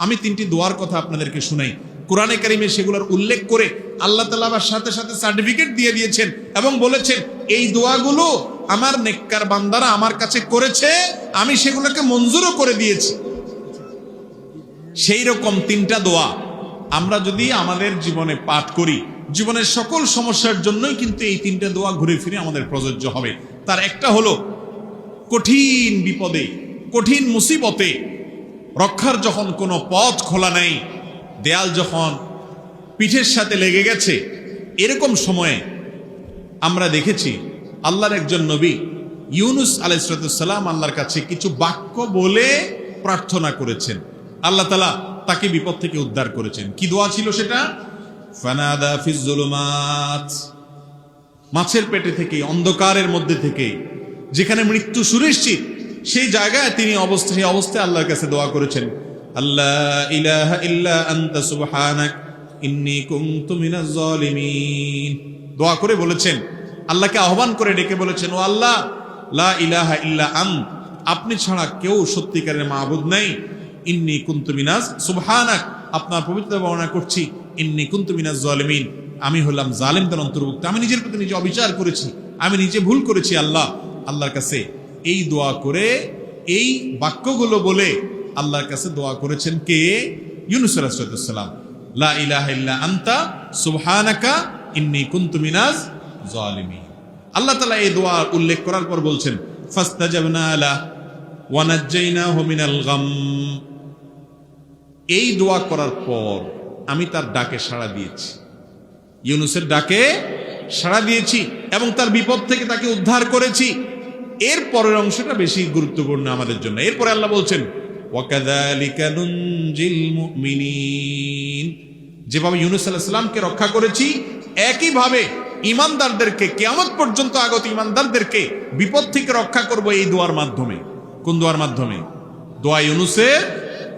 আমি তিনটি দোয়ার কথা আপনাদেরকে শুনাই। কোরআনে কারিমে সেগুলোর উল্লেখ করে আল্লাহ তাআলা আবার সাথে সাথে সার্টিফিকেট দিয়ে দিয়েছেন এবং বলেছেন এই দোয়াগুলো আমার নেককার বান্দারা আমার কাছে করেছে, আমি সেগুলোকে মঞ্জুরও করে দিয়েছি। সেই রকম তিনটা দোয়া আমরা যদি আমাদের জীবনে পাঠ করি, জীবনের সকল সমস্যার জন্যই কিন্তু এই তিনটা দোয়া ঘুরে ফিরে আমাদের প্রযোজ্য হবে। তার একটা হলো কঠিন বিপদে, কঠিন মুসিবতে রক্ষার যখন কোনো পথ খোলা নেই, দেয়াল যখন পিঠের সাথে লেগে গেছে, এরকম সময়ে আমরা দেখেছি আল্লাহর একজন নবী ইউনুস আলাইহিস সালাম আল্লাহর কাছে কিছু বাক্য বলে প্রার্থনা করেছেন। আল্লাহ তাআলা তাকে বিপদ থেকে উদ্ধার করেছেন। কি দোয়া ছিল সেটা? ফানাদা ফিজ যুলুমাত, মাছের পেটে থেকে, অন্ধকারের মধ্যে থেকে, যেখানে মৃত্যু সুনিশ্চিত, সেই জায়গায় তিনি অবস্থায় আল্লাহর কাছে দোয়া করেছেন, আল্লাহ ইলাহা ইল্লা আনতা সুবহানাক ইন্নী কুনতু মিনাজ জালিমিন। দোয়া করে বলেছেন, আল্লাহকে আহ্বান করে ডেকে বলেছেন, ও আল্লাহ, লা ইলাহা ইল্লা আন্ত, আপনি ছাড়া কেউ সত্যিকারের মাবুদ নাই, ইন্নী কুনতু মিনাজ সুবহানাক, আপনার পবিত্রতা বর্ণনা করছি, ইন্নী কুনতু মিনাজ জালিমিন, আমি হলাম জালিমদের অন্তর্ভুক্ত, আমি নিজের প্রতি নিজে অবিচার করেছি, আমি নিজে ভুল করেছি। আল্লাহর কাছে এই দোয়া করে, এই বাক্যগুলো বলে আল্লাহর কাছে দোয়া করেছেন কে? ইউনুস আলাইহিস সালাম। লা ইলাহা ইল্লা আনতা সুবহানাকা ইন্নী কুনতু মিনাজ জালিমিন। আল্লাহ তাআলা এই দোয়া উল্লেখ করার পর বলছেন, ফাস্তাজাবনা লাহু ওয়া নাজ্জাইনাহু মিনাল গাম। এই দোয়া করার পর আমি তার ডাকে সাড়া দিয়েছি, ইউনুসের ডাকে সাড়া দিয়েছি এবং তার বিপদ থেকে তাকে উদ্ধার করেছি। এর পরের অংশটা বেশি গুরুত্বপূর্ণ আমাদের জন্য। এরপরে আল্লাহ বলছেন, ওয়াকাযালিকা নুনজিল মুমিনিন, যেভাবে ইউনুস আলাইহিস সালামকে রক্ষা করেছি, একইভাবে ঈমানদারদেরকে, কিয়ামত পর্যন্ত আগত ঈমানদারদেরকে বিপদ থেকে রক্ষা করব এই দোয়ার মাধ্যমে। কোন দোয়ার মাধ্যমে? দোয়া ইউনুসের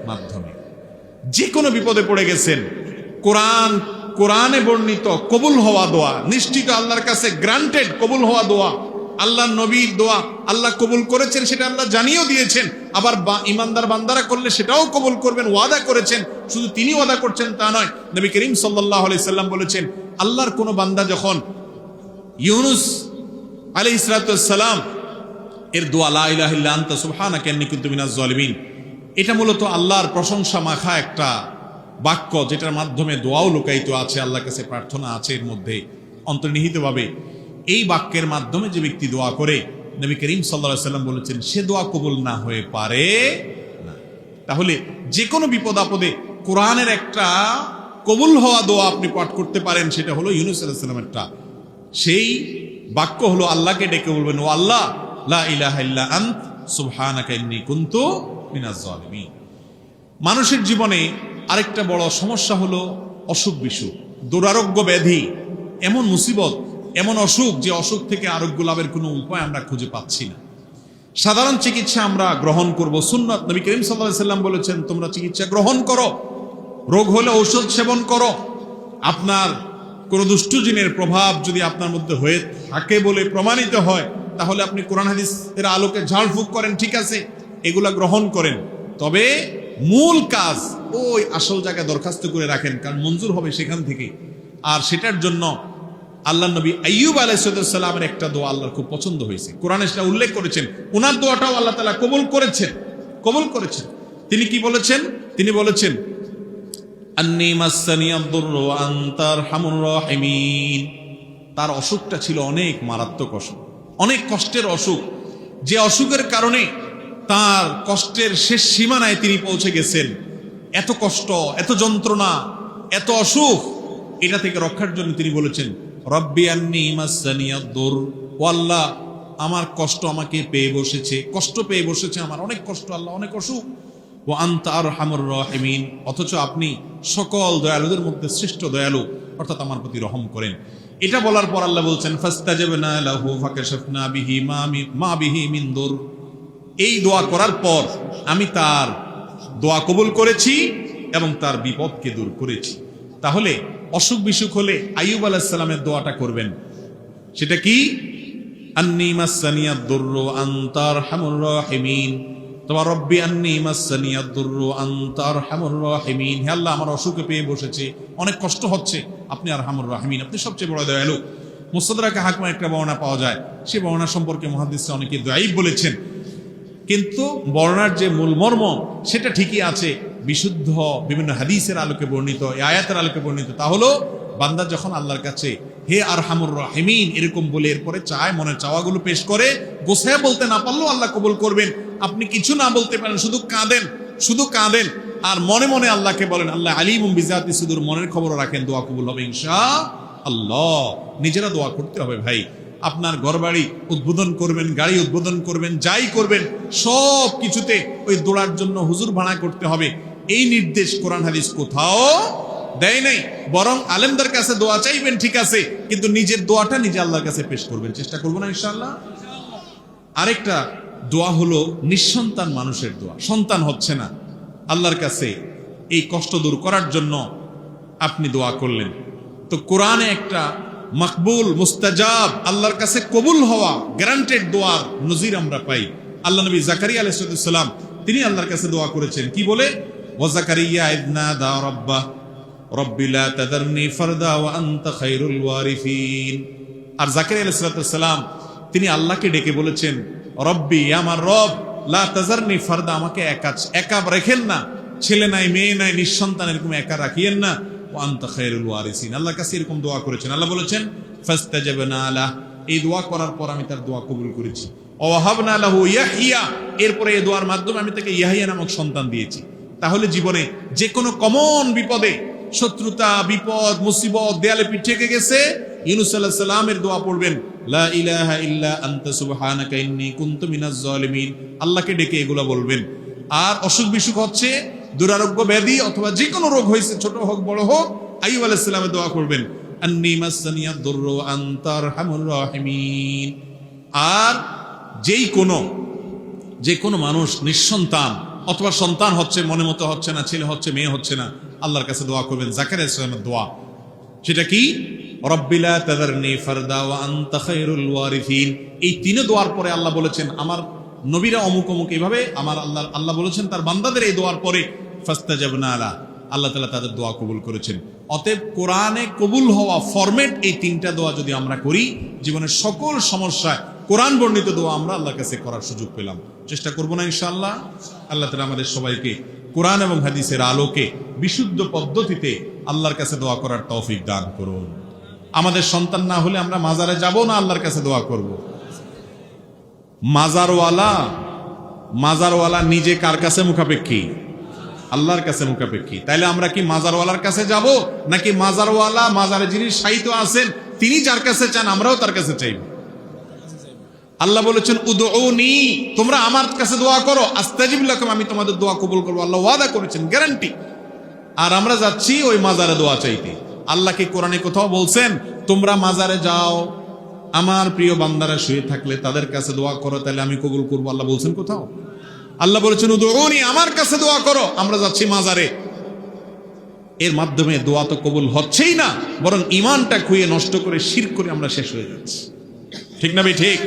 মাধ্যমে। যে কোনো বিপদে পড়ে গেছেন, কোরআনে বর্ণিত কবুল হওয়া দোয়া, নিশ্চিত আল্লাহর কাছে গ্রান্টেড কবুল হওয়া দোয়া, আল্লাহর নবীর দোয়া আল্লাহ কবুল করেছেন, সেটা আল্লাহ জানিয়েও দিয়েছেন। আবার ঈমানদার বান্দারা করলে সেটাও কবুল করবেন, ওয়াদা করেছেন। শুধু তিনি ওয়াদা করছেন তা নয়, নবী করিম সাল্লাল্লাহু আলাইহি সাল্লাম বলেছেন, আল্লাহর কোন বান্দা যখন ইউনুস আলাইহিস সালাম এর দোয়া, লা ইলাহা ইল্লা আনতা সুবহানাকা ইন্নী কুনতু মিনাজ জালিমিন, এটা মূলত আল্লাহর প্রশংসা মাখা একটা বাক্য, যেটার মাধ্যমে দোয়াও লুকায়িত আছে, আল্লাহর কাছে প্রার্থনা আছে এর মধ্যে অন্তর্নিহিতভাবে। এই বাক্যের মাধ্যমে যে ব্যক্তি দোয়া করে, নবী করিম সাল্লাল্লাহু আলাইহি সাল্লাম বলেছেন, সে দোয়া কবুল না হয়ে পারে না। তাহলে যে কোনো বিপদ আপদে কোরআনের একটা কবুল হওয়া দোয়া আপনি পাঠ করতে পারেন, সেটা হলো ইউনুস আলাইহিস সালামেরটা। সেই বাক্য হলো আল্লাহকে ডেকে বলবেন, ও আল্লাহ, লা ইলাহা ইল্লা আন্ত সুবহানাকা ইন্নী কুনতু মিনাজ জালিমিন। মানুষের জীবনে আরেকটা বড় সমস্যা হলো অসুখ বিসুখ, দুরারোগ্য ব্যাধি, এমন মুসিবত, এমন অসুখ, যে অসুখ থেকে আরোগ্য লাভের কোনো উপায় আমরা খুঁজে পাচ্ছি না। সাধারণ চিকিৎসা আমরা গ্রহণ করব, সুন্নাত, নবী করিম সাল্লাল্লাহু আলাইহি সাল্লাম বলেছেন, তোমরা চিকিৎসা গ্রহণ করো, রোগ হলে ঔষধ সেবন করো। আপনার কোনো দুষ্ট জিনের প্রভাব যদি আপনার মধ্যে হয়ে থাকে বলে প্রমাণিত হয়, তাহলে আপনি কোরআন হাদিসের আলোকে ঝাড়ফুঁক করেন, ঠিক আছে, এগুলা গ্রহণ করেন। তবে মূল কাজ ওই আসল জায়গায় দরখাস্ত করে রাখেন, কারণ মঞ্জুর হবে সেখান থেকে। আর সেটার জন্য আল্লাহ নবী আইয়ুব আলাইহিস সালামের একটা দোয়া আল্লাহর খুব পছন্দ হয়েছে, কোরআনে সেটা উল্লেখ করেছেন। ওনার দোয়াটাও আল্লাহ তাআলা কবুল করেছেন। তিনি কি বলেছেন? তিনি বলেছেন, আন্নী মাসসানিয়াদ দুররু ওয়া আনতা আরহামুর রাহিমিন। তার অসুখটা ছিল অনেক মারাত্মক অসুখ, অনেক কষ্টের অসুখ, যে অসুখের কারণে তার কষ্টের শেষ সীমানায় তিনি পৌঁছে গেছেন। এত কষ্ট, এত যন্ত্রণা, এত অসুখ, এটা থেকে রক্ষার জন্য তিনি বলেছেন, রব্বি আন্নী মাসসানিয়াদ দুর, ও আল্লাহ, আমার কষ্ট আমাকে পেয়ে বসেছে, কষ্ট পেয়ে বসেছে, আমার অনেক কষ্ট আল্লাহ, অনেক অসুখ। ও আনতা আরহামুর রাহিমিন, অথচ আপনি সকল দয়ালুদের মধ্যে শ্রেষ্ঠ দয়ালু, অর্থাৎ আমার প্রতি রহম করেন। এটা বলার পর আল্লাহ বলছেন, ফাস্তাজাবনা লাহু ফাকাশাফনা বিহি মা বিহি মিন দুর। এই দোয়া করার পর আমি তার দোয়া কবুল করেছি এবং তার বিপদকে দূর করেছি। তাহলে অসুখ বিসুখ হলে আইয়ুব আলাইহিস সালামের দোয়াটা করবেন। সেটা কি? আন্নী মাসসানিয়াদ দুররু আনতা আরহামুর রাহিমিন, তোমার রব্বি আন্নী মাসসানিয়াদ দুররু আনতা আরহামুর রাহিমিন, হে আল্লাহ আমার অসুখে পেয়ে বসেছে, অনেক কষ্ট হচ্ছে, আপনি আরহামুর রাহিমিন, আপনি সবচেয়ে বড় দয়ালু। মুস্তাদরাকে হাকিমে একটা বর্ণনা পাওয়া যায়, সেই বর্ণনা সম্পর্কে মুহাদ্দিসরা অনেকে দাঈফ বলেছেন, কিন্তু বর্ণনার যে মূল মর্ম সেটা ঠিকই আছে, বিশুদ্ধ বিভিন্ন হাদিসের আলোকে বর্ণিত, এই আয়াতের আলোকে বর্ণিত। তা হলো বান্দা যখন আল্লাহর কাছে হে আরহামুর রাহিমিন এরকম বলে এরপরে চায়, মনের চাওয়াগুলো পেশ করে, গোছায় বলতে না পারলেও আল্লাহ কবুল করবেন। আপনি কিছু না বলতে পারেন, শুধু কাঁদেন, শুধু কাঁদেন, আর মনে মনে আল্লাহকে বলেন আল্লাহ আলিমুম বিজাতি সুদূর, মনের খবর রাখেন, দোয়া কবুল হবে ইনশাআল্লাহ। নিজেরা দোয়া করতে হবে ভাই। আপনার ঘরবাড়ি উদ্বোধন করবেন, গাড়ি উদ্বোধন করবেন, যাই করবেন সব কিছুতে ওই দোয়ার জন্য হুজুর ভাড়া করতে হবে, এই নির্দেশ কোরআন হাদিস কোথাও দেয় নাই। বরং আলেমদের কাছে দোয়া চাইবেন ঠিক আছে, কিন্তু নিজের দোয়াটা নিজে আল্লাহর কাছে পেশ করবেন, চেষ্টা করবো না ইনশাআল্লাহ। আরেকটা দোয়া হলো নিঃসন্তান মানুষের দোয়া, সন্তান হচ্ছে না, আল্লাহর কাছে এই কষ্ট দূর করার জন্য আপনি দোয়া করলেন। তো কোরআনে একটা মকবুল মুস্তাজাব, আল্লাহর কাছে কবুল হওয়া গ্যারান্টেড দোয়ার নজির আমরা পাই। আল্লাহ নবী জাকারিয়া আলাইহিস সালাম তিনি আল্লাহর কাছে দোয়া করেছেন, কি বলে? ওয়া জাকারিয়া ইয নাদা রাব্বাহ রব্বি লা তাযারনি ফারদা ওয়া আনতা খায়রুল ওয়ারিসিন। আর জাকারিয়া আলাইহিস সালাম তিনি আল্লাহকে ডেকে বলেছেন, রব্বি আমার রব, লা তাযারনি ফারদা, আমাকে একা রেখেন না, ছেলে নাই মেয়ে নাই নিঃসন্তান এরকম একা রাখিয়েন না, ওয়া আনতা খায়রুল ওয়ারিসিন। আল্লাহর কাছে এরকম দোয়া করেছেন। আল্লাহ বলেছেন ফাস্তাজাবনা লাহ, এই দোয়া করার পর আমি তার দোয়া কবুল করেছি। ওয়া ওয়াহাবনা লাহু ইয়াহইয়া, এরপরে এই দোয়ার মাধ্যমে আমি তাকে ইয়াহইয়া নামক সন্তান দিয়েছি। তাহলে জীবনে যে কোনো কমন বিপদে, শত্রুতা, বিপদ, মুসিবত, দেয়ালে পিঠ থেকে গেছে, ইউনূস আলাইহিস সালামের দোয়া পড়বেন, লা ইলাহা ইল্লা আনতা সুবহানাকা ইন্নী কুনতু মিনাজ জালিমিন, আল্লাহকে ডেকে এগুলো বলবেন। আর অসুখ বিসুখ হচ্ছে, দুরারোগ্য ব্যাধি অথবা যে কোনো রোগ হয়েছে, ছোট হোক বড় হোক, আইয়ুব আলাইহিস সালামের দোয়া করবেন, আন্নী মাসসানিয়াদ দুররু আনতা আরহামুর রাহিমিন। আর যে কোনো মানুষ নিঃসন্তান অথবা সন্তান হচ্ছে, মনে মতো হচ্ছে না, ছেলে হচ্ছে মেয়ে হচ্ছে না, আল্লাহর কাছে দোয়া করবেন জাকারিয়া আলাইহিস সালামের দোয়া। সেটা কি? রব্বি লা তাযারনি ফারদা ওয়া আনতা খায়রুল ওয়ারিসিন। এই তিন দোয়ার পরে আল্লাহ বলেছেন আমার নবীরা অমুক অমুক, এইভাবে আমার আল্লাহ বলেছেন তার বান্দাদের এই দোয়ার পরে ফাস্তাজাবনা লা, আল্লাহ তাআলা তাদের দোয়া কবুল করেছেন। অতএব কোরআনে কবুল হওয়া ফরম্যাট এই তিনটা দোয়া যদি আমরা করি, জীবনের সকল সমস্যায় কোরআন বর্ণিত দোয়া আমরা আল্লাহর কাছে করার সুযোগ পেলাম। চেষ্টা করবো না ইনশাআল্লাহ? আল্লাহ তাআলা আমাদের সবাইকে কোরআন এবং হাদিসের আলোকে বিশুদ্ধ পদ্ধতিতে আল্লাহর কাছে দোয়া করার তৌফিক দান করুন। আমাদের সন্তান না হলে আমরা মাজারে যাব না, আল্লাহর কাছে দোয়া করব। মাজারওয়ালা নিজে কার কাছে মুখাপেক্ষী? আল্লাহর কাছে মুখাপেক্ষী। তাইলে আমরা কি মাজারওয়ালার কাছে যাব, নাকি মাজারওয়ালা, মাজারে যিনি শায়িত আছেন তিনি যার কাছে চান আমরাও তার কাছে চাইব? আল্লাহ বলেছেন উদউনি, তোমরা আমার কাছে দোয়া করো, আস্তাজিব লাকুম, আমি তোমাদের দোয়া কবুল করবো। আল্লাহ ওয়াদা করেছেন, গ্যারান্টি। আর আমরা যাচ্ছি ওই মাজারে দোয়া চাইতে। আল্লাহ কি কোরআনে কোথাও বলছেন তোমরা মাজারে যাও, আমার প্রিয় বান্দারা শুয়ে থাকলে তাদের কাছে দোয়া করো, তাহলে আমি কবুল করবো? আল্লাহ বলছেন কোথাও? আল্লাহ বলেছেন উদউনি, আমার কাছে দোয়া করো। আমরা যাচ্ছি মাজারে, এর মাধ্যমে দোয়া তো কবুল হচ্ছেই না, বরং ঈমানটা খুইয়ে নষ্ট করে শিরক করে আমরা শেষ হয়ে যাচ্ছি। ঠিক না ভাই? ঠিক।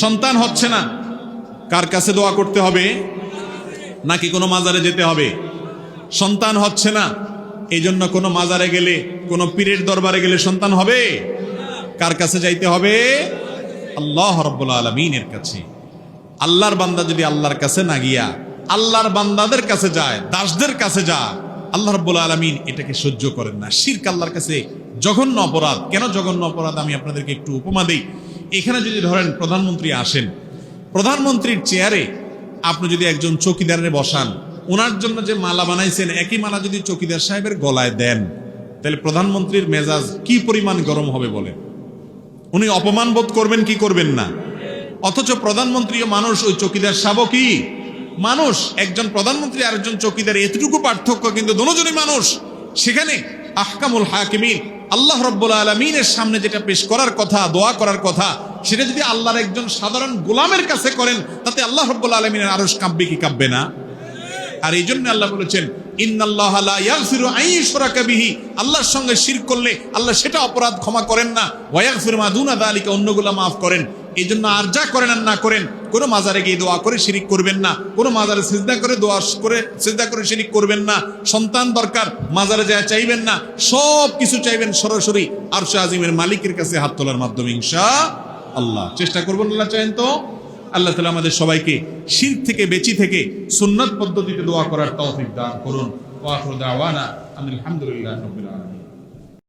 সন্তান হচ্ছে না, কার কাছে দোয়া করতে হবে? নাকি কোনো মাজারে যেতে হবে? সন্তান হচ্ছে না, এই জন্য কোনো মাজারে গেলে, কোনো পীরের দরবারে গেলে সন্তান হবে? কার কাছে যাইতে হবে? আল্লাহ রাব্বুল আলামিনের কাছে। আল্লাহর বান্দা যদি আল্লাহর কাছে না গিয়া আল্লাহর বান্দাদের কাছে যায়, দাসদের কাছে যায়, আল্লাহ রাব্বুল আলামিন এটাকে সহ্য করেন না। শিরক আল্লাহর কাছে জঘন্য অপরাধ। কেন জঘন্য অপরাধ আমি আপনাদেরকে একটু উপমা দেই। এখানে যদি ধরেন প্রধানমন্ত্রী আসেন, প্রধানমন্ত্রীর চেয়ারে আপনি যদি একজন চৌকিদারে বসান, ওনার জন্য যে মালা বানাইছেন একই মালা যদি চৌকিদার সাহেবের গলায় দেন, তাহলে প্রধানমন্ত্রীর মেজাজ কি পরিমাণ গরম হবে বলেন? উনি অপমান বোধ করবেন কি করবেন না? অথচ প্রধানমন্ত্রীও মানুষ, ওই চৌকিদার সাহেবও কি মানুষ। একজন প্রধানমন্ত্রী আর একজন চৌকিদার এতটুকু পার্থক্য, কিন্তু দুজনই মানুষ। সেখানে আহকামুল হাকিমিন আল্লাহ রাব্বুল আলামিনের সামনে যেটা পেশ করার কথা, দোয়া করার কথা, সেটা যদি আল্লাহর একজন সাধারণ গোলামের কাছে করেন, তাতে আল্লাহ রাব্বুল আলামিনের আরশ কাঁপবে কি কাঁপবে না? আর এই জন্য আল্লাহ বলেছেন ইন্নাল্লাহা লা ইয়াগফিরু আন ইউশরাকা বিহি, আল্লাহর সঙ্গে শিরক করলে আল্লাহ সেটা অপরাধ ক্ষমা করেন না, ওয়া ইয়াগফিরু মা দুনা যালিকা, অন্যগুলো মাফ করেন। এই জন্য আর যা করেন আর না করেন কোনো মাজারে গিয়ে দোয়া করে শিরিক করবেন না, কোনো মাজারে সিজদা করে শিরিক করবেন না। সন্তান দরকার, মাজারে যায় চাইবেন না, সব কিছু চাইবেন সরাসরি আরশে আজিমের মালিকের কাছে হাত তোলার মাধ্যমে ইনশাআল্লাহ। চেষ্টা করবেন, আল্লাহ চাইেন তো। আল্লাহ তাআলা আমাদের সবাইকে শিরক থেকে বেঁচে থেকে সুন্নাত পদ্ধতিতে দোয়া করার তৌফিক দান করুন। ওয়া আখিরু দাওয়ানা আলহামদুলিল্লাহি রাব্বিল আলামিন।